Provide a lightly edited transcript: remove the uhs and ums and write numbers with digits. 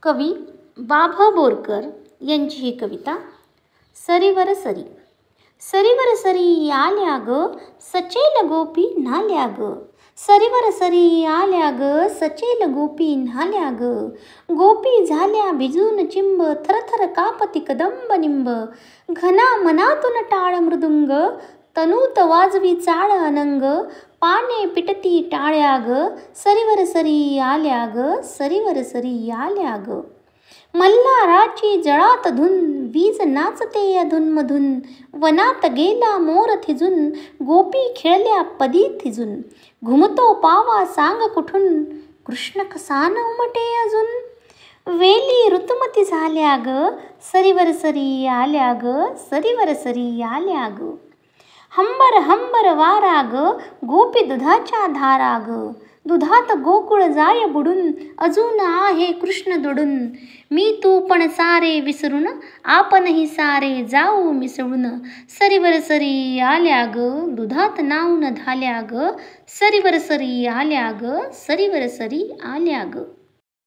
कवी वा.भ. बोरकर यांची ही कविता. सरीवर सरी. सरीवर सरी आल्या ग सचेल गोपी न्हाल्या ग. सरीवर सरी आल्या ग सचेल गोपी न्हाल्या ग. गोपी झाल्या भिजून चिंब थरथर कापती कदंब निंब. घना मनातून टाळ मृदुंग तनूत वाजवी चाळ अनंग. पाने पिटती टाळ्या ग सरीवर सरी आल्या ग सरीवर सरी आल्या ग. मल्हाराची जळात धून वीज नाचते अधूनमधून. वनात गेला मोर थिजून गोपी खेळल्या पदी थिजून. घुमतो पावा सांग कुठून कृष्ण कसा न उमटे अजून. वेली ऋतुमती झाल्या ग सरीवर सरी आल्या ग सरीवर सरी आल्या ग. हंबर हंबर वारा ग गोपी दुधाच्या धारा ग. दुधात गोकुळ जाय बुडून अजून आहे कृष्ण दडून. मी तू पण सारे विसरून आपणही सारे जाऊ मिसळून. सरीवर सरी आल्या ग दुधात नाऊन धाल्या ग. सरीवर सरी आल्या ग सरीवर सरी आल्या ग.